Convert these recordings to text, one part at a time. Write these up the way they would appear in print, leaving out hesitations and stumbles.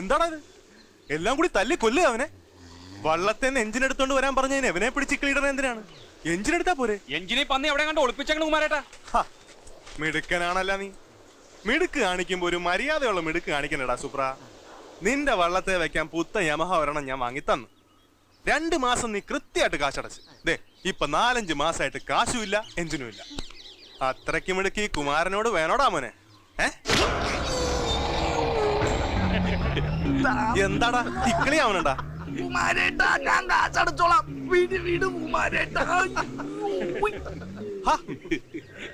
എന്താണത്? എല്ലാം കൂടി തല്ലി കൊല്ലുക അവനെ. വള്ളത്തേന്ന് എഞ്ചിൻ എടുത്തോണ്ട് വരാൻ പറഞ്ഞതിന് അവനെ പിടിച്ച് ക്ലീഡർ എന്തിനാണ്? എഞ്ചിൻ എടുത്താ പോരെ? എഞ്ചിനെ പന്നി എവിടെ കണ്ട് ഒളിപ്പിച്ചേക്കണ കുമാരേട്ടാ. മിടുക്കനാണല്ല നീ. മിടുക്ക് കാണിക്കുമ്പോ ഒരു മര്യാദയുള്ള മിടുക്ക് കാണിക്കണടാ സുപ്ര. നിന്റെ വള്ളത്തെ വെക്കാൻ പുത്ത യമഹ ഒരെണ്ണം ഞാൻ വാങ്ങിത്തന്നു. 2 മാസം നീ കൃത്യമായിട്ട് കാശടച്ച്. ദേ ഇപ്പൊ 4-5 മാസമായിട്ട് കാശും ഇല്ല എഞ്ചിനും ഇല്ല. അത്രയ്ക്ക് മിടുക്ക് ഈ കുമാരനോട് വേണോടാ മോനെ? എന്താടാ തിക്കളിയാവണണ്ടാ?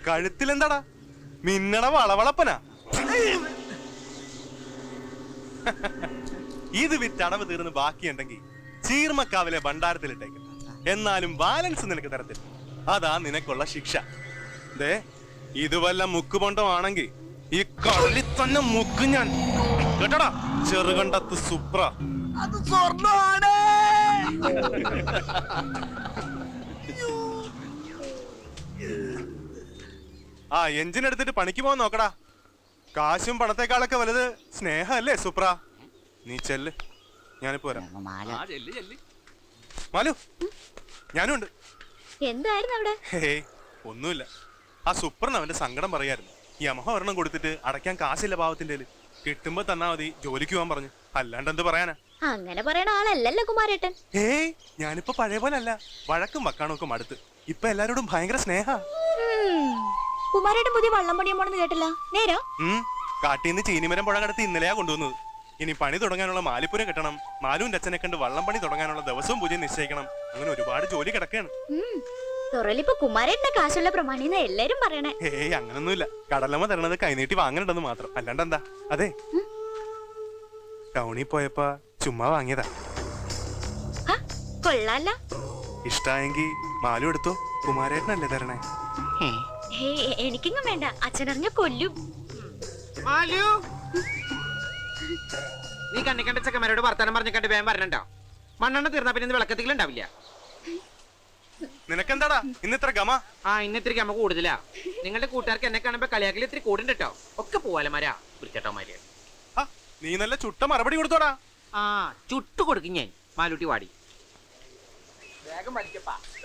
കഴുത്തിലെന്താടാ മിന്നട വളവളപ്പനാ? ഇത് വിറ്റടവ് തീർന്ന് ബാക്കിയുണ്ടെങ്കിൽ ചീർമക്കാവിലെ ഭണ്ഡാരത്തിലിട്ടേക്കും. എന്നാലും ബാലൻസ് നിനക്ക് തരത്തില്ല. അതാ നിനക്കുള്ള ശിക്ഷ. ദേ ഇത് വല്ല മുക്കുപൊണ്ടമാണെങ്കിൽ ഈ കടലിൽ തന്നെ മുക്ക് ഞാൻ. കേട്ടടാ ചെറുകണ്ടത്ത് സുപ്ര. അത് സ്വർണ്ണമാണ്. ആ എഞ്ചിൻ എടുത്തിട്ട് പണിക്ക് പോകാൻ നോക്കടാ. കാശും പണത്തെക്കാളൊക്കെ വലുത് സ്നേഹല്ലേ സുപ്ര? നീ ചെല്ല്, ഞാനിപ്പോ വരാം. മാലു ഞാനും ഉണ്ട്. എന്തായിരുന്നു അവിടെ? ഹേയ് ഒന്നുമില്ല. ആ സുപ്രൻ അവന്റെ സങ്കടം പറയായിരുന്നു. യമഹ ഒരെണ്ണം കൊടുത്തിട്ട് അടയ്ക്കാൻ കാശില്ല പാവത്തിന്റെ. കിട്ടുമ്പോ തന്നാ മതി, ജോലിക്ക് പോകാൻ പറഞ്ഞു. അല്ലാണ്ട് എന്ത് പറയാനാ? അങ്ങനെ പറയണ ആളല്ലല്ലോ കുമാരേട്ടൻ. ഏയ് ഞാനിപ്പോ പഴയ പോലെ അല്ല. വഴക്കും വക്കാണൊക്കെ മടുത്ത് ഇപ്പൊ എല്ലാരോടും ഭയങ്കര സ്നേഹ. കുമാരേട്ടൻ പുതിയ വള്ളം പണിയാൻ പോണെന്ന് കേട്ടില്ല. നേരോ? കാട്ടീന്ന് ചീനിമരം പുഴ കടത്തി ഇന്നലെയാ കൊണ്ടുവന്നത്. ഇനി പണി തുടങ്ങാനുള്ള മാലിപ്പുര കെട്ടണം. മാലുവിന്റെ അച്ഛനെ കണ്ട് വള്ളം പണി തുടങ്ങാനുള്ള ദിവസവും പൂജ നിശ്ചയിക്കണം. അങ്ങനെ ഒരുപാട് ജോലി കിടക്കാണ്. തുറലിപ്പോ കുമാരേട്ടന്റെ കാശുള്ള പ്രമാണിന്ന് എല്ലാരും പറയണേ. ഏയ് അങ്ങനൊന്നുമില്ല. കടലമ്മ തരണത് കൈനീട്ടി വാങ്ങണ്ടെന്ന് മാത്രം. അല്ലാണ്ട് എന്താ? അതെ ടൗണിൽ പോയപ്പോ ചുമ്മാ വാങ്ങിയതാ. കൊള്ളാല്ല. ഇഷ്ടായെങ്കി മാലു എടുത്തോ. കുമാരേട്ടനല്ലേ തരണേ? എനിക്കിങ്ങും വേണ്ട. അച്ഛനറിഞ്ഞ കൊല്ലും. നീ കണ്ണിക്കണ്ട ചെക്കന്മാരോട് വർത്താനം പറഞ്ഞിട്ട് വേഗം വരണണ്ടോ? മണ്ണെണ്ണ തീർന്നാ പിന്നെ വിളക്കത്തിലുണ്ടാവില്ല. നിനക്കെന്താടാ ഇന്ന് ഇത്ര ഗമ? ഇന്ന് ഇത്തിരി ഗമ കൂടുതലാ. നിങ്ങളുടെ കൂട്ടുകാർക്ക് എന്നെ കാണുമ്പോ കളിയാക്കൽ ഇത്തിരി കൂടുണ്ട് കേട്ടോ. ഒക്കെ പോവാലമാരാ വൃത്തിട്ടോമാര്. നീ നല്ല ചുട്ട മറുപടി കൊടുത്തോടാ. ചുട്ടു കൊടുക്കും ഞാൻ. മാലൂട്ടി വാടി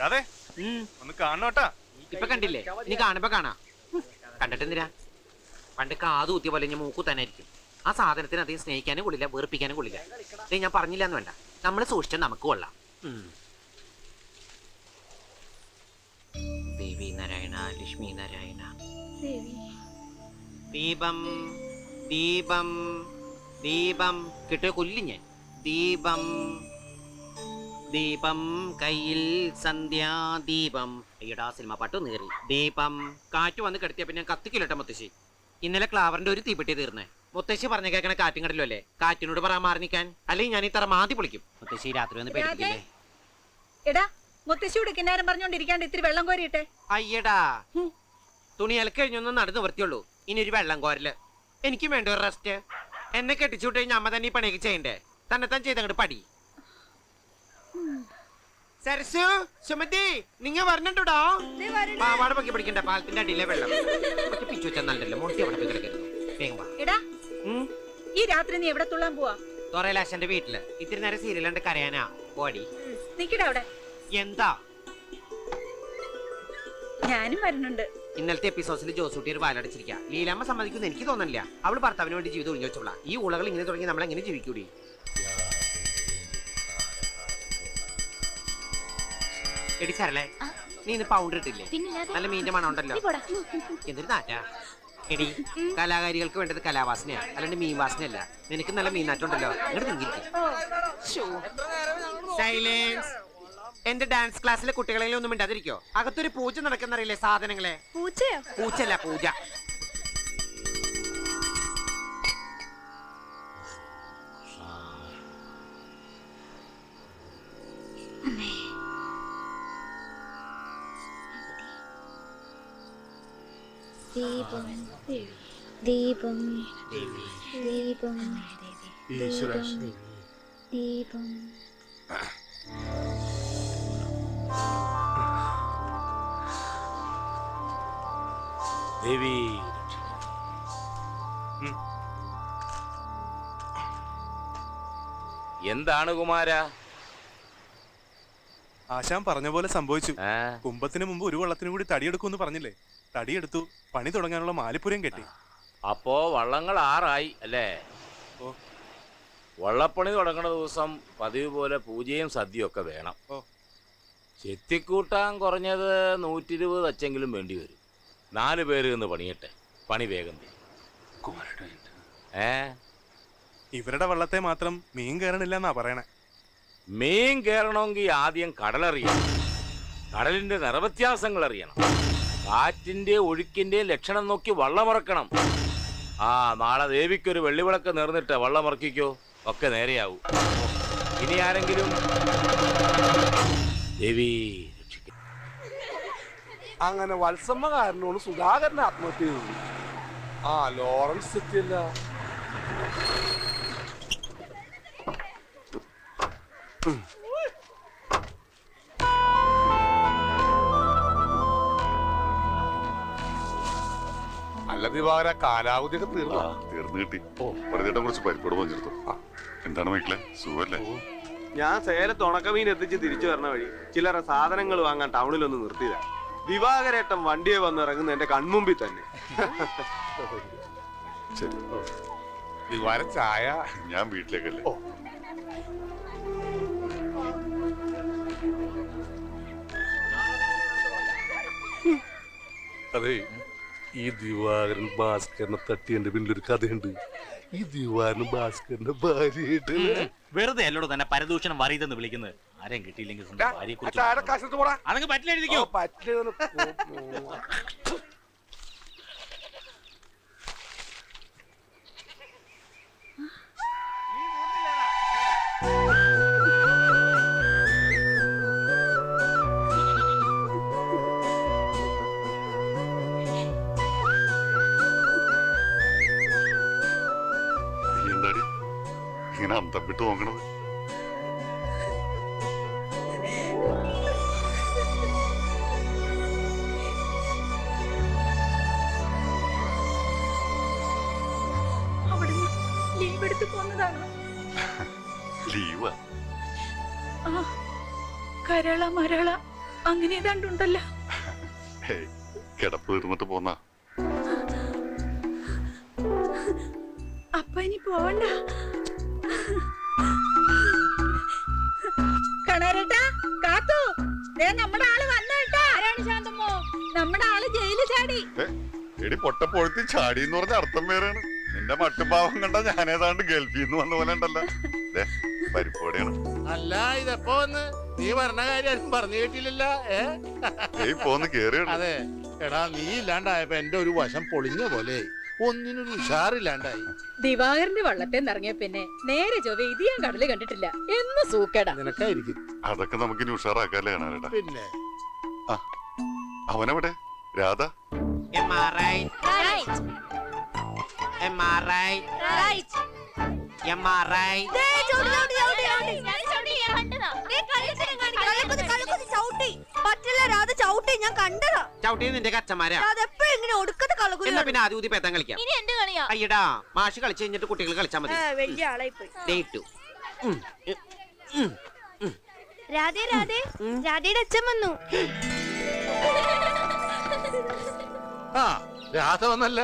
അതെ ഒന്ന് കാണോട്ടാ. ഇപ്പൊ കണ്ടില്ലേ? നീ കാണുമ്പോ കാണാ. കണ്ടിട്ടെന്തിനാ? പണ്ട് കാതു കുത്തിയ പോലെ ഞാൻ മൂക്കു തന്നെ ആയിരിക്കും. ആ സാധനത്തിന് അധികം സ്നേഹിക്കാനും കൊള്ളില്ല, വേർപ്പിക്കാനും കൊള്ളില്ല. ഞാൻ പറഞ്ഞില്ല എന്ന് വേണ്ട. നമ്മള് സൂക്ഷിച്ചാൽ നമുക്ക് കൊള്ളാം. ദേവി നാരായണ ലക്ഷ്മി നാരായണ. ദീപം ദീപം ദീപം കിട്ടിയ കൊല്ലും ഞാൻ. ദീപം ദീപം കയ്യിൽ സന്ധ്യാദീപം. അയ്യടാ സിനിമ പാട്ട് നേറി. ദീപം കാറ്റ് വന്ന് കിടത്തിയ പിന്നെ കത്തിക്കില്ലട്ടെ മുത്തശ്ശി. ഇന്നലെ ക്ലാവറിന്റെ ഒരു തീപ്പെട്ടി തീർന്നേ. മുത്തശ്ശി പറഞ്ഞ കേൾക്കണ കാറ്റും കടലും അല്ലേ? കാറ്റിനോട് പറയാൻ മാറി നിൽക്കാൻ. അല്ലെങ്കിൽ ഞാൻ ഈ തറ മാതി പൊളിക്കും. മുത്തശ്ശി രാത്രി ഒന്ന് പേടിക്കില്ലേ? എടാ മുത്തശ്ശിയോട് കിന്നാരം പറഞ്ഞോണ്ടിരിക്കാണ്ട് ഇത്തിരി വെള്ളം കോരിയിട്ടെ. അയ്യടാ തുണി അലക്കഴിഞ്ഞൊന്നും നടന്നു വൃത്തിയുള്ളൂ. ഇനി ഒരു വെള്ളം കോരല്. എനിക്കും വേണ്ട ഒരു റെസ്റ്റ്. എന്നെ കെട്ടിച്ചുവിട്ട് കഴിഞ്ഞാൽ അമ്മ തന്നെ ഈ പണിയൊക്കെ ചെയ്യണ്ടേ? തന്നെത്താൻ ചെയ്തങ്ങോട്ട് പടി. സരസു സുമതി നിങ്ങ പറഞ്ഞിട്ടുണ്ടോ? പാവാട പൊക്കി പിടിക്കണ്ട. പാലത്തിന്റെ അടിയിലെ വെള്ളം പിച്ചു വെച്ചാൽ നല്ലല്ലോ. മുട്ടി അവിടെ കിടക്കരുത്. വേഗം വാ. എടാ ഈ രാത്രി നീ എവിടെ തുള്ളാൻ പോവാ? തൊറയിലാശന്റെ വീട്ടില്. ഇത്തിരി നേരം സീരിയലുണ്ട് കരയാനാ. പോടി. നിക്കടാ അവിടെ. എന്താ? ഞാനും വരുന്നുണ്ട്. ഇന്നലത്തെ എപ്പിസോഡ്സിൽ ജോസൂട്ടി ഒരു വാലടച്ചിരിക്കുക. ലീലാമ്മ സമ്മതിക്കുന്നു എനിക്ക് തോന്നുന്നില്ല. അവള് ഭർത്താവിന് വേണ്ടി ജീവിതം ഒഴിഞ്ഞു വെച്ചോളാം. ഈ ഉളകൾ ഇങ്ങനെ തുടങ്ങി നമ്മൾ എങ്ങനെ ജീവിക്കൂടി? എടി സരളെ, നീ ഇന്ന് പൗണ്ടർ ഇട്ടില്ലേ? നല്ല മീൻ്റെ മണം ഉണ്ടല്ലോ. എന്തൊരു നാറ്റാ. എടി കലാകാരികൾക്ക് വേണ്ടത് കലാവാസനയാ, അല്ലാണ്ട് മീൻ വാസനയല്ല. നിനക്ക് നല്ല മീൻ നാറ്റുണ്ടല്ലോ. ഇങ്ങോട്ട് തിങ്ങിരിക്കും. സൈലൻസ്. എന്റെ ഡാൻസ് ക്ലാസ്സിലെ കുട്ടികളെങ്കിലും ഒന്നും മിണ്ടാതിരിക്കോ? അകത്തൊരു പൂജ നടക്കുന്നറിയില്ലേ സാധനങ്ങളെ? പൂച്ചയോ? പൂച്ചല്ല പൂജ. ദീപം ദീപം ദീപം ദീപം. ദേവി എന്താണ് കുമാര? ആശാൻ പറഞ്ഞ പോലെ സംഭവിച്ചു. ആ, കുംഭത്തിന് മുമ്പ് ഒരു വള്ളത്തിന് കൂടി തടിയെടുക്കുമെന്ന് പറഞ്ഞില്ലേ? തടിയെടുത്തു, പണി തുടങ്ങാനുള്ള മാലിപ്പുരം കെട്ടി. അപ്പോ വള്ളങ്ങൾ 6 ആയി അല്ലേ? ഓ. വള്ളപ്പണി തുടങ്ങുന്ന ദിവസം പതിവ് പോലെ പൂജയും സദ്യയും ഒക്കെ വേണം. ഓ. ചെത്തിക്കൂട്ടാൻ കുറഞ്ഞത് 120 തച്ചെങ്കിലും വേണ്ടി വരും. 4 പേര് നിന്ന് പണിയട്ടെ, പണി വേഗം തീരും. ഇവരുടെ വള്ളത്തെ മാത്രം മീൻ കയറണില്ല എന്നാ പറയണേ. മീൻ കയറണമെങ്കിൽ ആദ്യം കടലറിയണം. കടലിന്റെ നിറവ്യത്യാസങ്ങൾ അറിയണം. കാറ്റിന്റെ ഒഴുക്കിന്റെ ലക്ഷണം നോക്കി വള്ളമിറക്കണം. നാളെ ദേവിക്കൊരു വെള്ളിവിളക്ക് നേർന്നിട്ട് വള്ളമിറക്കിക്കോ, ഒക്കെ നേരെയാവും. ഇനി ആരെങ്കിലും ദേവി രക്ഷിക്കും. അങ്ങനെ വത്സമ്മ കാരനോട് സുധാകരൻ ആത്മഹത്യ ചെയ്തു. ലോറൻസ് എത്തിയല്ല. അല്ല ദിവാകര, കാലാവധിയൊക്കെ തീർന്നു. തീർന്നു കിട്ടി. പറഞ്ഞിട്ട് കുറച്ച് പരിപ്പോട് പഞ്ചെടുത്തു. എന്താണ് മക്കളെ, സുഖല്ലേ? ഞാൻ സേലത്ത് ഉണക്കമീൻ എത്തിച്ച് തിരിച്ചു വരണ വഴി ചില്ലറ സാധനങ്ങൾ വാങ്ങാൻ ടൗണിലൊന്ന് നിർത്തിയതാ. ദിവാകരേട്ടൻ വണ്ടിയെ വന്ന് ഇറങ്ങുന്ന എന്റെ കൺമുമ്പിൽ തന്നെ. ശരി, ദിവാര ചായ. ഞാൻ വീട്ടിലേക്കല്ലേ. അതെ, ഈ ദിവാകരൻ ഭാസ്കരനെ തട്ടിയന്റെ പിന്നിലൊരു കഥയുണ്ട്. ഈ ദിവാരനും ഭാസ്കരന്റെ ഭാര്യയായിട്ട് വെറുതെ അല്ലോട് തന്നെ പരദൂഷണം വറിയതെന്ന് വിളിക്കുന്നത്. ആരെയും കിട്ടിയില്ലെങ്കിൽ ചായയുടെ കാശത്ത് പോടാ. അതങ്ങ് പറ്റില്ല എഴുതിക്കോ. എന്താടി ഇങ്ങനെ അന്തം വിട്ട് നോക്കണത്? അവിടുന്ന് ലീവ് എടുത്ത് പോന്നതാണ്. ലീവാ? കരള മരള അങ്ങനെ ഏതാണ്ടുണ്ടല്ലോ. കിടപ്പ് തീർന്നിട്ട് പോന്നാ? അപ്പ ഇനി പോവണ്ട. കണാരേട്ടാ, കാത്തു, നമ്മുടെ ആള് വന്നേട്ടാ. ആരാണ് ശാന്തമ്മോ? നമ്മുടെ ആള് ജയിലിൽ ചാടി. എടി പൊട്ടപ്പൊഴുത്തി ചാടി എന്ന് പറഞ്ഞ അർത്ഥം വേറെയാണ്. നിന്റെ മട്ടുപാവം കണ്ട ഞാനേതാണ്ട് ഗൾഫിൽ നിന്ന് വന്ന പോലെ ഉണ്ടല്ലോ. പരിപ്പോടെയാണ്. അല്ല, ഇതെപ്പോ വന്ന് നീ പറഞ്ഞ കാര്യം പറഞ്ഞു കേട്ടില്ലല്ലോ. പോന്ന് കേറിയാണ്. അതെ, എടാ, നീ ഇല്ലാണ്ടായപ്പോ എന്റെ ഒരു വശം പൊളിഞ്ഞ പോലെ, ഒന്നിനൊരു ഉഷാറില്ലാണ്ടായി. ദിവാകരന്റെ വള്ളത്തെ ഇറങ്ങിയ പിന്നെ നേരെ ചൊവ്വ ഇത് ഞാൻ കടല് കണ്ടിട്ടില്ല. എന്ന് സൂക്കേടാ. നിനക്കായിരിക്കും. അതൊക്കെ നമുക്ക് ഇനി ഉഷാറാക്കാല്ലേ കാണാനേട്ടാ. പിന്നെ അവനെവിടെ? രാധ? ഞാൻ കണ്ടതാ. ചവിട്ടി നിന്റെ കച്ചമാരാ. എന്നാ പിന്നെ ആദ്യം ഊതി പേത്താൻ കളിക്കാം. അയ്യടാ, മാഷ് കളിച്ചു കഴിഞ്ഞിട്ട് കുട്ടികൾ കളിച്ചാൽ മതി. വലിയ ആളായി പോയി. രാധേ രാധേ, രാധയുടെ അച്ഛൻ വന്നു. രാധ വന്നല്ല.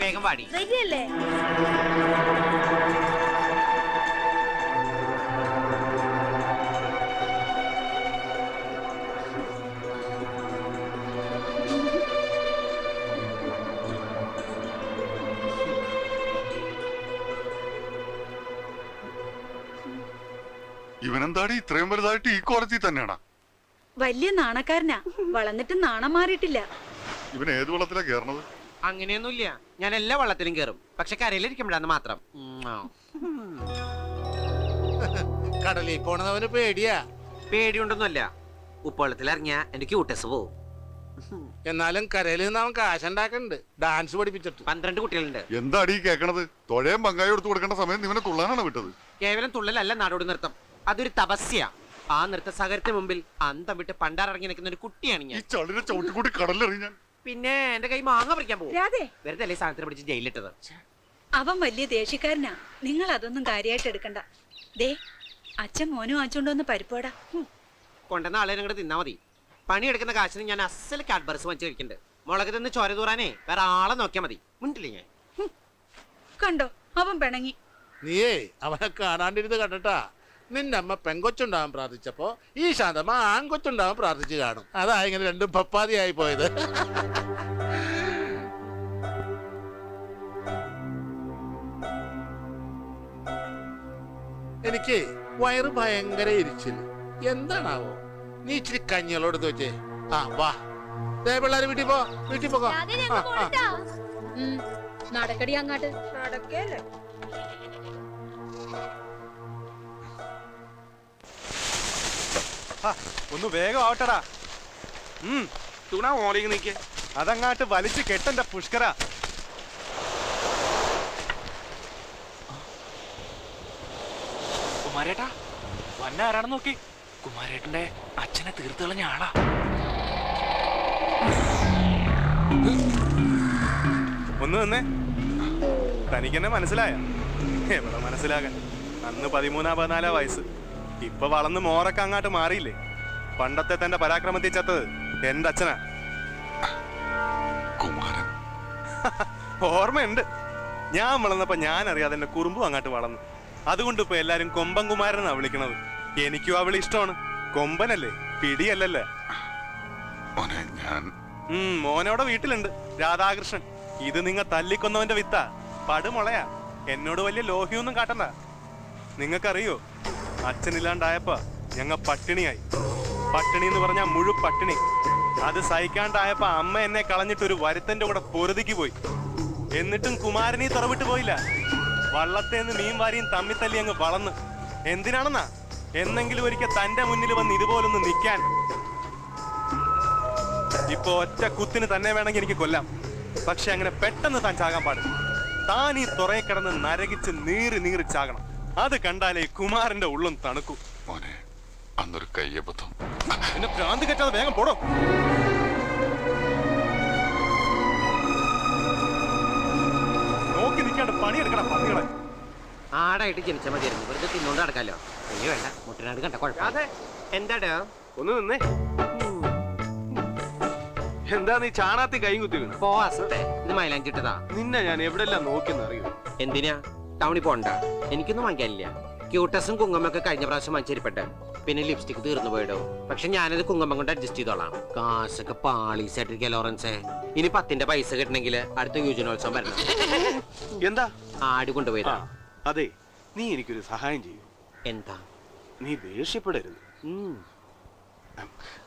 വേഗം പാടി. വരികയല്ലേ? ഇവനെന്താടി ഇത്രയും വലുതായിട്ട് ഈ കോലത്തിൽ തന്നെയാണാ? വലിയ നാണക്കാരനാ, വളർന്നിട്ട് നാണം മാറിയിട്ടില്ല. ഇവൻ ഏത് വെള്ളത്തിലാ കേറണത്? അങ്ങനെയൊന്നുമില്ല, ഞാൻ എല്ലാ വള്ളത്തിലും കയറും, പക്ഷെ കരയിലിരിക്കുമ്പോഴാന്ന് മാത്രം. കടലിൽ പോണവന് പേടിയാ. പേടിയുണ്ടൊന്നുമല്ല, ഉപ്പുവെള്ളത്തിൽ ഇറങ്ങിയാ എന്റെ ക്യൂട്ടസ് പോവും. എന്നാലും കരയിൽ നിന്ന് അവൻ കാശുണ്ടാക്കുന്നുണ്ട്, ഡാൻസ് പഠിപ്പിച്ചിട്ട്. 12 കുട്ടികളുണ്ട്. എന്താടി ഈ കേക്കണത്? തൊഴയും പങ്കായി എടുത്തു കൊടുക്കേണ്ട സമയം ഇവനെ തുള്ളാനാണ് വിട്ടത്. കേവലം തുള്ളലല്ല നാടോടി നൃത്തം, അതൊരു തപസ്യ. ആ നൃത്ത സഹകരത്തിന് മുമ്പിൽ അന്തം വിട്ട് പണ്ടാറിറങ്ങി നിൽക്കുന്ന ഒരു കുട്ടിയാണ് ഈ ഞാൻ. ചളിനെ ചവിട്ടിക്കൂട്ടി കടലെറിയാൻ. പിന്നെ എന്റെ കൈ മാങ്ങ പറിക്കാൻ പോകും. രാധേ, വെറുതെ അല്ലേ സാധനത്തിന് പിടിച്ച് ജയിലിട്ടത്. അവൻ വലിയ ദേഷ്യക്കാരനാ, നിങ്ങൾ അതൊന്നും കാര്യമായിട്ട് എടുക്കണ്ട. ദേ, അച്ഛൻ മോനും വാങ്ങിച്ചോണ്ടോന്ന് പരിപ്പോടാ. കൊണ്ടുവന്ന ആളെ നിങ്ങടെ തിന്നാ മതി. പണിയെടുക്കുന്ന കാശിന് ഞാൻ അസൽ കാഡ്ബർസ് വാങ്ങിച്ച് കഴിക്കുന്നുണ്ട്. മുളക് തിന്ന് ചോര തൂറാനേ വേറെ ആളെ നോക്കിയാൽ മതി. മുണ്ടില്ലേ ഞാൻ? കണ്ടോ, അവൻ പിണങ്ങി. നീയേ അവനെ കാണാണ്ടിരുന്ന് കണ്ടിട്ടാ. നിന്റെ അമ്മ പെങ്കൊച്ചുണ്ടാവാൻ പ്രാർത്ഥിച്ചപ്പോ ഈ ശാന്തമ്മ ആൺകൊച്ചുണ്ടാവാൻ പ്രാർത്ഥിച്ചു കാണും. അതാ ഇങ്ങനെ രണ്ടും പപ്പാതിയായി പോയത്. എനിക്ക് വയറ് ഭയങ്കര എരിച്ചില്. എന്താണാവോ? നീ ഇച്ചിരി കഞ്ഞികളോട് തോച്ചേ. ആ വാ, പിള്ളേര് വീട്ടിൽ പോ, വീട്ടിൽ പോകോ. നടക്കടി അങ്ങാട്ട്. നടക്കേല്ലേ? ഒന്ന് വേഗം ആവട്ടടാ. തുണ മോളിങ് നിൽക്കേ. അതങ്ങാട്ട് വലിച്ചു കെട്ടന്റെ പുഷ്കര. കുമാരേട്ടാ, വന്ന ആരാണെന്ന് നോക്കി. കുമാരേട്ടന്റെ അച്ഛനെ തീർത്ത് കളഞ്ഞ ആളാ. ഒന്ന് നിന്നേ. തനിക്കെന്നെ മനസ്സിലായ? എവിടെ മനസ്സിലാകാൻ, അന്ന് 13-14 വയസ്സ്. ഇപ്പൊ വളർന്ന് മോറൊക്കെ അങ്ങാട്ട് മാറിയില്ലേ. പണ്ടത്തെ തന്റെ പരാക്രമത്തിൽ ചത്തത് എന്റെ അച്ഛനാ. കുമാരൻ. ഓർമ്മയുണ്ട്. ഞാൻ വളർന്നപ്പോ ഞാൻ അറിയാതെ എന്റെ കുറുമ്പും അങ്ങാട്ട് വളർന്നു. അതുകൊണ്ട് ഇപ്പൊ എല്ലാരും കൊമ്പൻ കുമാരനാ വിളിക്കണത്. എനിക്കും അവള് ഇഷ്ടമാണ്. കൊമ്പനല്ലേ, പിടിയല്ലല്ലേ. മോനോടെ വീട്ടിലുണ്ട്, രാധാകൃഷ്ണൻ. ഇത് നിങ്ങ തല്ലിക്കൊന്നവന്റെ വിത്താ, പടുമുളയാ. എന്നോട് വലിയ ലോഹ്യൊന്നും കാട്ടണ്ട. നിങ്ങൾക്കറിയോ, അച്ഛനില്ലാണ്ടായപ്പോ ഞങ്ങ പട്ടിണിയായി. പട്ടിണി എന്ന് പറഞ്ഞാൽ മുഴു പട്ടിണി. അത് സഹിക്കാണ്ടായപ്പോ അമ്മ എന്നെ കളഞ്ഞിട്ടൊരു വരുത്തന്റെ കൂടെ പൊറുതിക്ക് പോയി. എന്നിട്ടും കുമാരനീ തുറവിട്ട് പോയില്ല. വള്ളത്തേന്ന് മീൻ വാരിയും തമ്മി തല്ലി അങ്ങ് വളർന്ന്. എന്തിനാണെന്നാ? എന്നെങ്കിലും ഒരിക്കൽ തന്റെ മുന്നിൽ വന്ന് ഇതുപോലൊന്ന് നിൽക്കാൻ. ഇപ്പൊ ഒറ്റ കുത്തിന് തന്നെ വേണമെങ്കിൽ എനിക്ക് കൊല്ലാം. പക്ഷെ അങ്ങനെ പെട്ടെന്ന് താൻ ചാകാൻ പാടില്ല. താൻ ഈ തുറയെ കിടന്ന് നരകിച്ച് നീറി നീറി ചാകണം. അത് കണ്ടാലേ കുമാരന്റെ ഉള്ളും തണുക്കൂ. മോനെ, അന്നൊരു കയ്യബദ്ധം. എന്നെ ഭ്രാന്ത് കെട്ടാതെ വേഗം പോടോ. നോക്കി നിൽക്കാണ്ട് പണിയെടുക്കണം പന്നികളെ. ആടായിട്ട് ജനിച്ച മതിയായിരുന്നു, വെറുതെ തിന്നോണ്ട് നടക്കാലോ. വലിയ വേണ്ട, മുട്ടനാട് കണ്ട കുഴപ്പമില്ല. എന്താടാ? ഒന്ന് നിന്നേ. എന്താ നീ ചാണാത്തി കൈ കുത്തി വീണു? പോവാസത്തെ, ഇത് മൈലാഞ്ചിട്ടതാ. നിന്നെ ഞാൻ എവിടെല്ലാം നോക്കിയെന്ന് അറിയൂ. എന്തിനാ? ടൗണിൽ പോണ്ട, എനിക്കൊന്നും വാങ്ങിക്കാനില്ല. ക്യൂട്ടസും കുങ്ങമ്മൊക്കെ കഴിഞ്ഞ പ്രാവശ്യം വാങ്ങിച്ചിരിപ്പട്ടെ. പിന്നെ ലിപ്സ്റ്റിക് തീർന്നു പോയിടോ. പക്ഷെ ഞാനത് കുങ്ങമ്മ കൊണ്ട് അഡ്ജസ്റ്റ് ചെയ്തോളാം. കാശൊക്കെ പാളീസായിട്ടിരിക്കുക ലോറൻസേ. ഇനി 10ന്റെ പൈസ കിട്ടണമെങ്കിൽ അടുത്ത യുവജനോത്സവം വരണം. എന്താ? ആട് കൊണ്ടുപോയതാ. അതെ, നീ എനിക്കൊരു സഹായം ചെയ്യൂ. എന്താ? നീ ദേഷ്യപ്പെടരുത്.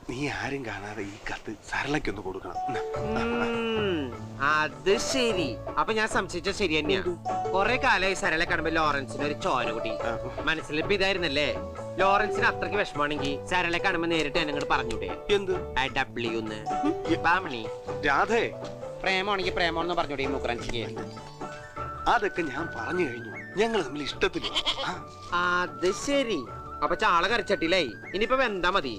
നീ ആരും കാണാതെ ഈ കത്ത് സരളയ്ക്കൊന്ന് കൊടുക്കണം. അത് ശരി. അപ്പൊ ഞാൻ സംശയിച്ച ശരി തന്നെയാ. കൊറേ കാലമായി സരളെ കാണുമ്പോ ലോറൻസിന് ഒരു ചോര കൂടി. മനസ്സിലിപ്പോ ഇതായിരുന്നല്ലേ. ലോറൻസിന് അത്രയ്ക്ക് വിഷമാണെങ്കിൽ സരളെ കാണുമ്പോ നേരിട്ട് എന്നോട് പറഞ്ഞൂടെ? എന്ത്? രാധേ, പ്രേമാണെങ്കിൽ പ്രേമോന്ന് പറഞ്ഞൂടെ ഈ മുക്കറൻസിക്ക്? അതൊക്കെ ഞാൻ പറഞ്ഞു കഴിഞ്ഞു. ഞങ്ങൾ തമ്മിൽ ഇഷ്ടത്തില്ല. അത് ശരി. അപ്പൊ ചാള കരച്ചട്ടിലായി. ഇനിയിപ്പോ എന്താ മതി?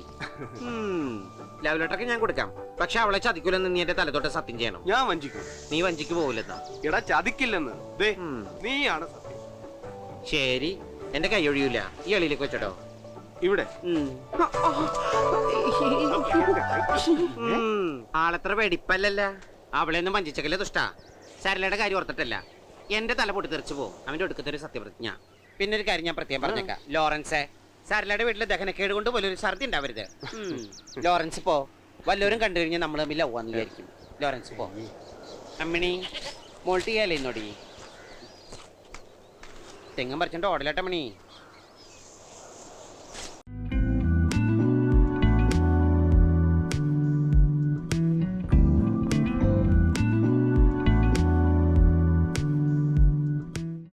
ലവ് ലെറ്ററൊക്കെ ഞാൻ കൊടുക്കാം. പക്ഷെ അവളെ ചതിക്കൂലെന്ന് നീ എന്റെ തലത്തോട്ട് സത്യം ചെയ്യണം. ഞാൻ വഞ്ചിക്കും. നീ വഞ്ചിക്ക് പോകില്ലെന്നാ? എടാ, ചതിക്കില്ലെന്ന്. നീയാണ് സത്യം. ശരി, എന്റെ കൈ ഒഴിയൂല. ഈ എളിയിലേക്ക് വെച്ചോ. ഇവിടെ ആളെത്ര വെടിപ്പല്ലല്ല. അവളെയൊന്നും വഞ്ചിച്ചക്കല്ലേ ദുഷ്ടാ. സരളയുടെ കാര്യം ഓർത്തിട്ടല്ല. എന്റെ തല പൊട്ടി തെറിച്ചു പോകും. അവന്റെ ഒടുക്കത്തെ ഒരു സത്യപ്രതിജ്ഞ. പിന്നെ ഒരു കാര്യം ഞാൻ പ്രത്യേകം പറഞ്ഞേക്കാം. ലോറൻസേ, സരളയുടെ വീട്ടിലെ ദഹനക്കേട് കൊണ്ട് പോലൊരു ഛർദി ഉണ്ടാവരുത്. ലോറൻസ് പോ. വല്ലവരും കണ്ടു കഴിഞ്ഞാൽ നമ്മൾ തമ്മിൽ ലവാന്ന് വിചാരിക്കും. ലോറൻസ് പോ. അമ്മിണി, മോൾട്ടിയല്ലേ ഇന്നോടി? തെങ്ങും പറിച്ചോണ്ട് ഓടലട്ടമ്മണി.